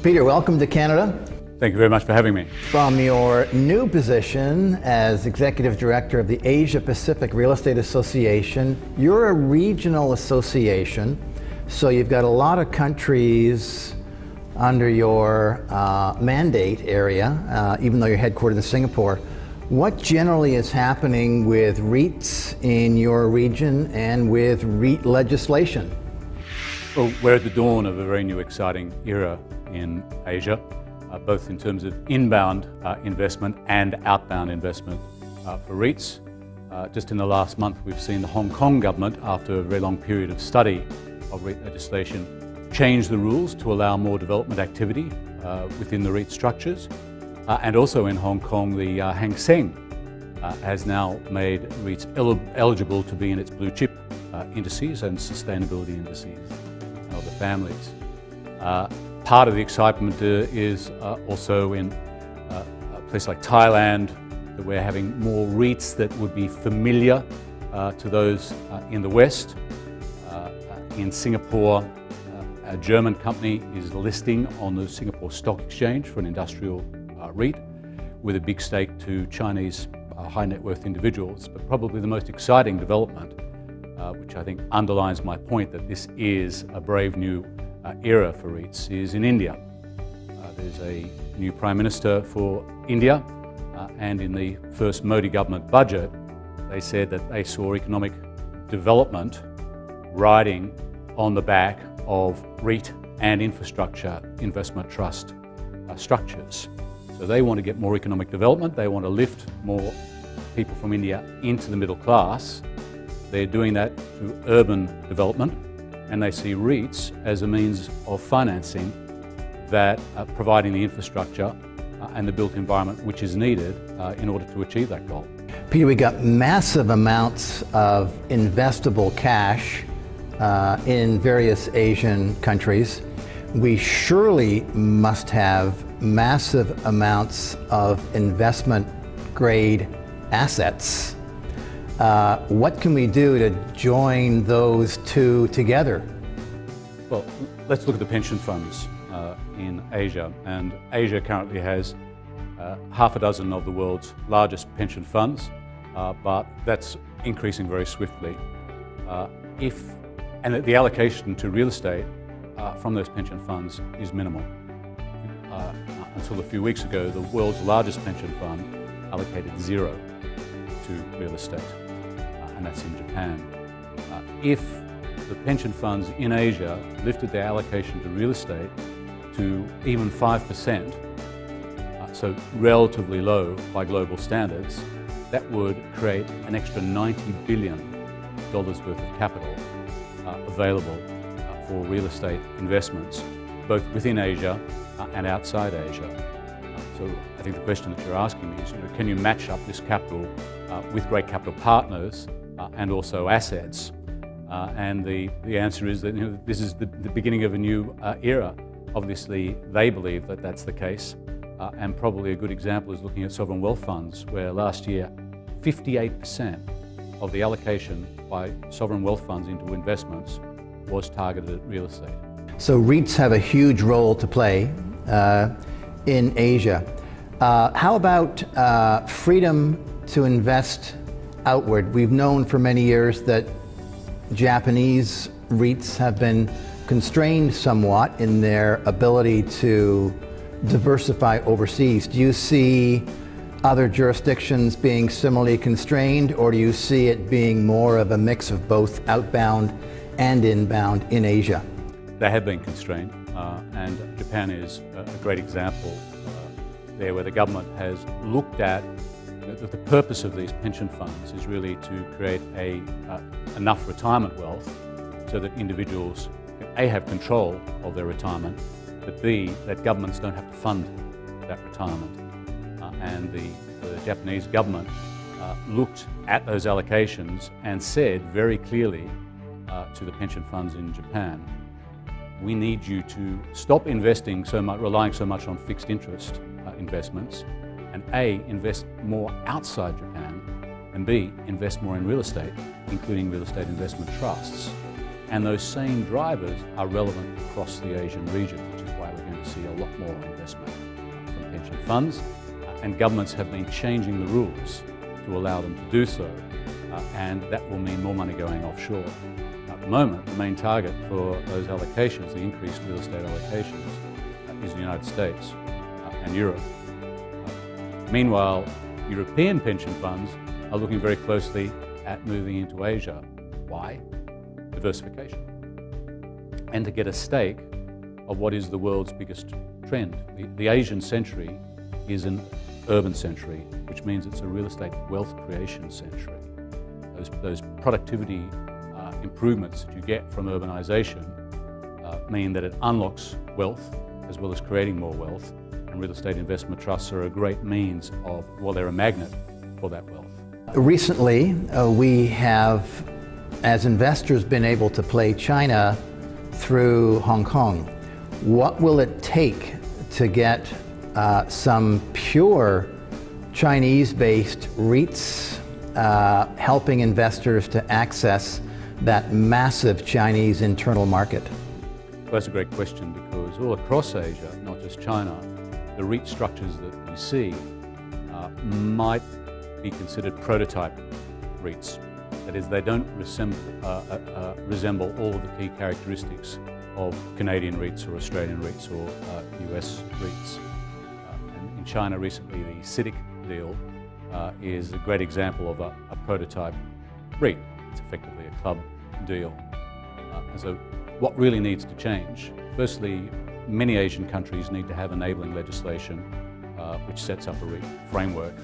Peter, welcome to Canada. Thank you very much for having me. From your new position as Executive Director of the Asia Pacific Real Estate Association, you're a regional association, so you've got a lot of countries under your mandate area, even though you're headquartered in Singapore. What generally is happening with REITs in your region and with REIT legislation? Well, we're at the dawn of a very new exciting era in Asia, both in terms of inbound investment and outbound investment for REITs. Just in the last month, we've seen the Hong Kong government, after a very long period of study of REIT legislation, change the rules to allow more development activity within the REIT structures. And also in Hong Kong, the Hang Seng has now made REITs eligible to be in its blue chip indices and sustainability indices of the families. Part of the excitement is also in a place like Thailand, that we're having more REITs that would be familiar to those in the West. In Singapore, a German company is listing on the Singapore Stock Exchange for an industrial REIT with a big stake to Chinese high net worth individuals. But probably the most exciting development, which I think underlines my point that this is a brave new era for REITs, is in India. There's a new Prime Minister for India, and in the first Modi government budget, they said that they saw economic development riding on the back of REIT and infrastructure investment trust structures. So they want to get more economic development, they want to lift more people from India into the middle class. They're doing that through urban development, and they see REITs as a means of financing that providing the infrastructure and the built environment which is needed in order to achieve that goal. Peter, we got massive amounts of investable cash in various Asian countries. We surely must have massive amounts of investment grade assets. What can we do to join those two together? Well, let's look at the pension funds in Asia. And Asia currently has half a dozen of the world's largest pension funds, but that's increasing very swiftly. And the allocation to real estate from those pension funds is minimal. Until a few weeks ago, the world's largest pension fund allocated zero to real estate, and that's in Japan. If the pension funds in Asia lifted their allocation to real estate to even 5%, so relatively low by global standards, that would create an extra $90 billion worth of capital available for real estate investments, both within Asia and outside Asia. So I think the question that you're asking me is, can you match up this capital with great capital partners and also assets? And the answer is that this is the beginning of a new era. Obviously, they believe that that's the case. And probably a good example is looking at sovereign wealth funds, where last year 58% of the allocation by sovereign wealth funds into investments was targeted at real estate. So REITs have a huge role to play in Asia. How about freedom to invest outward? We've known for many years that Japanese REITs have been constrained somewhat in their ability to diversify overseas. Do you see other jurisdictions being similarly constrained, or do you see it being more of a mix of both outbound and inbound in Asia? They have been constrained, and Japan is a great example there, where the government has looked at the purpose of these pension funds is really to create enough retirement wealth so that individuals, A, have control of their retirement, but B, that governments don't have to fund that retirement. And the Japanese government looked at those allocations and said very clearly to the pension funds in Japan, we need you to stop investing so much, relying so much on fixed interest investments, and A, invest more outside Japan, and B, invest more in real estate, including real estate investment trusts. And those same drivers are relevant across the Asian region, which is why we're going to see a lot more investment from pension funds, and governments have been changing the rules to allow them to do so, and that will mean more money going offshore. At the moment, the main target for those allocations, the increased real estate allocations, is the United States and Europe. Meanwhile, European pension funds are looking very closely at moving into Asia. Why? Diversification. And to get a stake of what is the world's biggest trend. The Asian century is an urban century, which means it's a real estate wealth creation century. Those productivity improvements that you get from urbanization mean that it unlocks wealth as well as creating more wealth, and real estate investment trusts are a great means of, well, they're a magnet for that wealth. Recently, we have, as investors, been able to play China through Hong Kong. What will it take to get some pure Chinese-based REITs helping investors to access that massive Chinese internal market? Well, that's a great question, because all across Asia, not just China, the REIT structures that we see might be considered prototype REITs. That is, they don't resemble all of the key characteristics of Canadian REITs or Australian REITs or US REITs. And in China recently, the CITIC deal is a great example of a prototype REIT. It's effectively a club deal. And so what really needs to change? Firstly, many Asian countries need to have enabling legislation which sets up a REIT framework.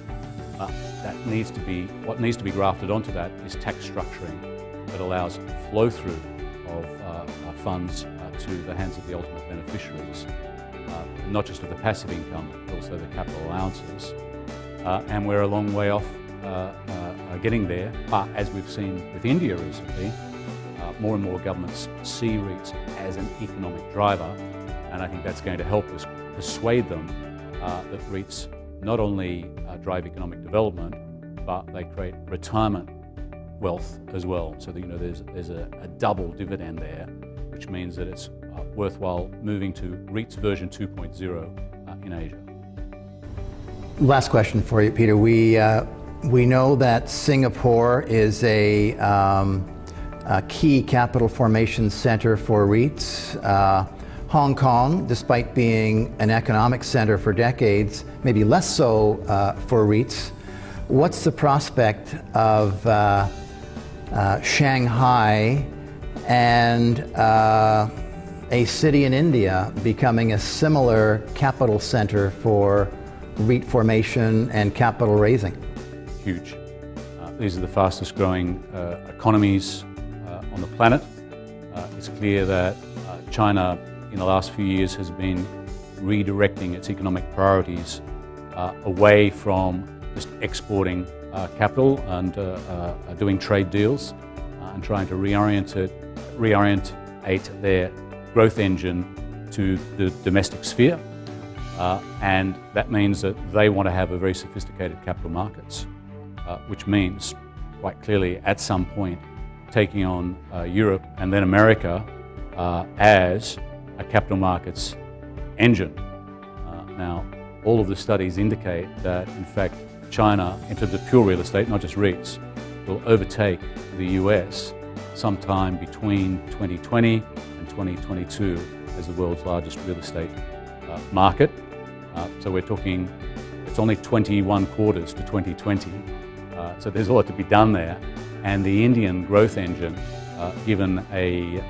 What needs to be grafted onto that is tax structuring that allows flow through of funds to the hands of the ultimate beneficiaries, not just of the passive income, but also the capital allowances. And we're a long way off getting there, but as we've seen with India recently, more and more governments see REITs as an economic driver, and I think that's going to help us persuade them that REITs not only drive economic development, but they create retirement wealth as well. So that, there's a double dividend there, which means that it's worthwhile moving to REITs version 2.0 in Asia. Last question for you, Peter. We know that Singapore is a key capital formation center for REITs. Hong Kong, despite being an economic center for decades, maybe less so for REITs. What's the prospect of Shanghai and a city in India becoming a similar capital center for REIT formation and capital raising? Huge. These are the fastest growing economies on the planet. It's clear that China in the last few years has been redirecting its economic priorities away from just exporting capital and doing trade deals and trying to reorient their growth engine to the domestic sphere. And that means that they want to have a very sophisticated capital markets, which means quite clearly at some point taking on Europe and then America as a capital markets engine. Now, all of the studies indicate that, in fact, China, in terms of pure real estate, not just REITs, will overtake the US sometime between 2020 and 2022 as the world's largest real estate market. So we're talking, it's only 21 quarters to 2020, so there's a lot to be done there. And the Indian growth engine, given a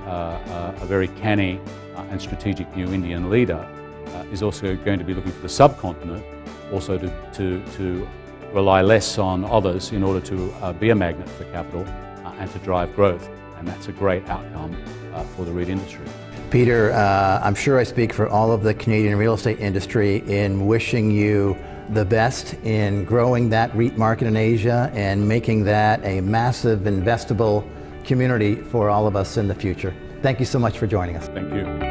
very canny and strategic new Indian leader, is also going to be looking for the subcontinent also to rely less on others in order to be a magnet for capital and to drive growth. And that's a great outcome for the REIT industry. Peter, I'm sure I speak for all of the Canadian real estate industry in wishing you the best in growing that REIT market in Asia and making that a massive investable community for all of us in the future. Thank you so much for joining us. Thank you.